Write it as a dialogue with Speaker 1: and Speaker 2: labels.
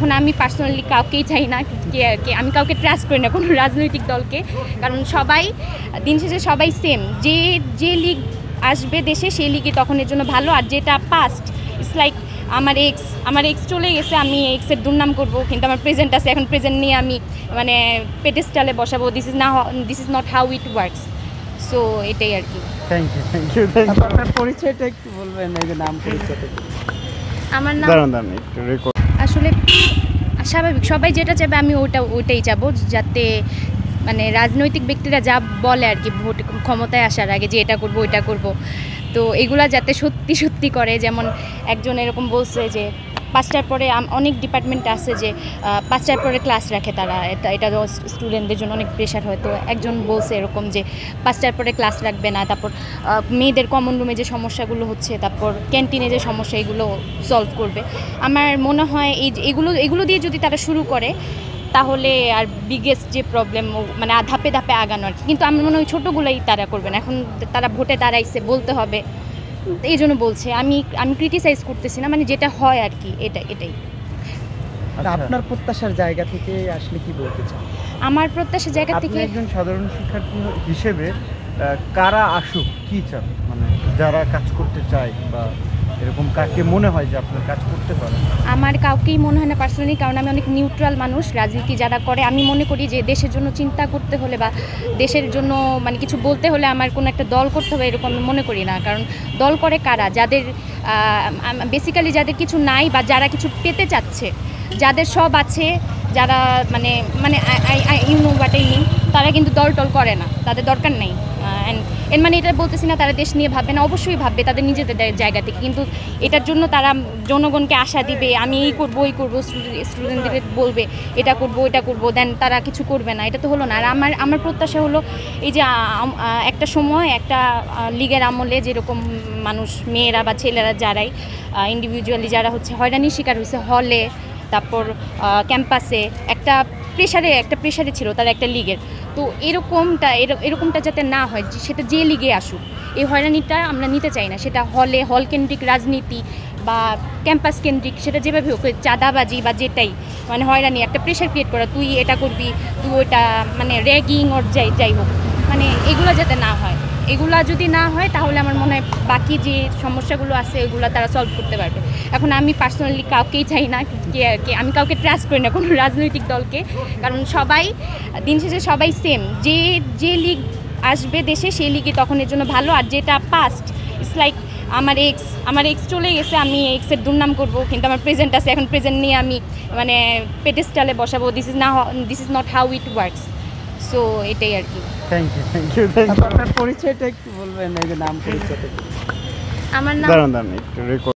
Speaker 1: এখন আমি পার্সোনালি কাউকেই চাই না আমি কাউকে ট্রাস্ট করি না কোনো রাজনৈতিক দলকে, কারণ সবাই দিন শেষে সবাই সেম, যে লিগ আসবে দেশে সেই লিগই তখন এর জন্য ভালো। আর যেটা পাস্ট ইটস লাইক আমার এক্স চলে গেছে, আমি এক্সের দুর্নাম করব, কিন্তু আমার প্রেজেন্ট আছে, এখন প্রেজেন্ট নিয়ে আমি মানে পেডেস্টালে বসাবো। This is not how it works. So এটাই আর কি।
Speaker 2: থ্যাংক ইউ আপনার পরিচয়টা একটু বলবেন, এই যে নাম পরিচয়টা।
Speaker 1: আমার নাম আসলে স্বাভাবিক, সবাই যেটা চাইবে আমি ওইটাই চাবো, যাতে মানে রাজনৈতিক ব্যক্তিরা যা বলে আর কি ভোট ক্ষমতায় আসার আগে যে এটা করব ওইটা করব, তো এগুলা যাতে সত্যি করে। যেমন একজন এরকম বলছে যে 5টার পরে অনেক ডিপার্টমেন্ট আছে যে 5টার পরে ক্লাস রাখে তারা, এটা স্টুডেন্টদের জন্য অনেক প্রেশার হয়। তো একজন বলছে এরকম যে 5টার পরে ক্লাস রাখবে না, তারপর মেয়েদের কমন রুমে যে সমস্যাগুলো হচ্ছে, তারপর ক্যান্টিনে যে সমস্যা, এগুলো সলভ করবে। আমার মনে হয় এগুলো দিয়ে যদি তারা শুরু করে তাহলে আর বিগেস্ট যে প্রবলেম মানে ধাপে আগানো আর কি। কিন্তু আমার মনে হয় ছোটোগুলোই তারা করবে না, এখন তারা ভোটে দাঁড়াইছে বলতে হবে, এই জন্য বলছে। আমি ক্রিটিসাইজ করতেছি না, মানে যেটা হয় আর কি এটাই।
Speaker 2: আপনার প্রত্যাশার জায়গা থেকে আসলে কি বলতে চান?
Speaker 1: আমার প্রত্যাশার জায়গা থেকে
Speaker 3: একজন সাধারণ শিক্ষার্থী হিসেবে কারা আসুক কি চান, মানে যারা কাজ করতে চায় বা এরকম কাকে মনে হয় যে আপনার কাজ করতে পারে?
Speaker 1: আমার কাউকেই মনে হয় না পার্সোনালি, কারণ আমি অনেক নিউট্রাল মানুষ। রাজনীতি যারা করে আমি মনে করি যে দেশের জন্য চিন্তা করতে হলে বা দেশের জন্য মানে কিছু বলতে হলে আমার কোনো একটা দল করতে হবে এরকম আমি মনে করি না। কারণ দল করে কারা, যাদের বেসিক্যালি যাদের কিছু নাই বা যারা কিছু পেতে চাচ্ছে, যাদের সব আছে, যারা মানে you know what I mean, তারা কিন্তু দল করে না, তাদের দরকার নেই। এর মানে এটা বলতেছি না তারা দেশ নিয়ে ভাববে না, অবশ্যই ভাববে তাদের নিজেদের জায়গা থেকে, কিন্তু এটার জন্য তারা জনগণকে আশা দিবে আমি এই করবো ওই করবো, স্টুডেন্টদের বলবে এটা করবো ওইটা করবো, দেন তারা কিছু করবে না, এটা তো হলো না। আর আমার প্রত্যাশা হলো এই যে একটা সময় একটা লিগের আমলে যেরকম মানুষ মেয়েরা বা ছেলেরা যারাই ইন্ডিভিজুয়ালি যারা হচ্ছে হয়রানির শিকার হয়েছে হলে, তারপর ক্যাম্পাসে একটা প্রেশারে ছিল তারা একটা লিগের, তো এরকমটা যাতে না হয়, সেটা যে লিগে আসুক এই হয়রানিটা আমরা নিতে চাই না। সেটা হল কেন্দ্রিক রাজনীতি বা ক্যাম্পাস কেন্দ্রিক, সেটা যেভাবে হোক, চাঁদাবাজি বা যেটাই মানে হয়রানি, একটা প্রেশার ক্রিয়েট করা, তুই এটা করবি, তুই ওইটা, মানে র্যাগিং ওর যাই হোক, মানে এগুলো যাতে না হয়। এগুলা যদি না হয় তাহলে আমার মনে হয় বাকি যে সমস্যাগুলো আছে এগুলো তারা সলভ করতে পারবে। এখন আমি পার্সোনালি কাউকেই চাই না আমি কাউকে ট্রাস্ট করি না কোনো রাজনৈতিক দলকে, কারণ সবাই দিন শেষে সবাই সেম, যে লিগ আসবে দেশে সেই লিগই তখন এর জন্য ভালো। আর যেটা পাস্ট ইটস লাইক আমার এক্স চলে গেছে, আমি এক্সের দুর্নাম করব, কিন্তু আমার প্রেজেন্ট আছে, এখন প্রেজেন্ট নিয়ে আমি মানে পেডেস্টালে বসাবো। This is not how it works. So এটাই আর কি।
Speaker 2: থ্যাংক ইউ আপনার পরিচয়টা একটু বলবেন, এই যে নাম পরিচয়টা।
Speaker 1: আমার নাম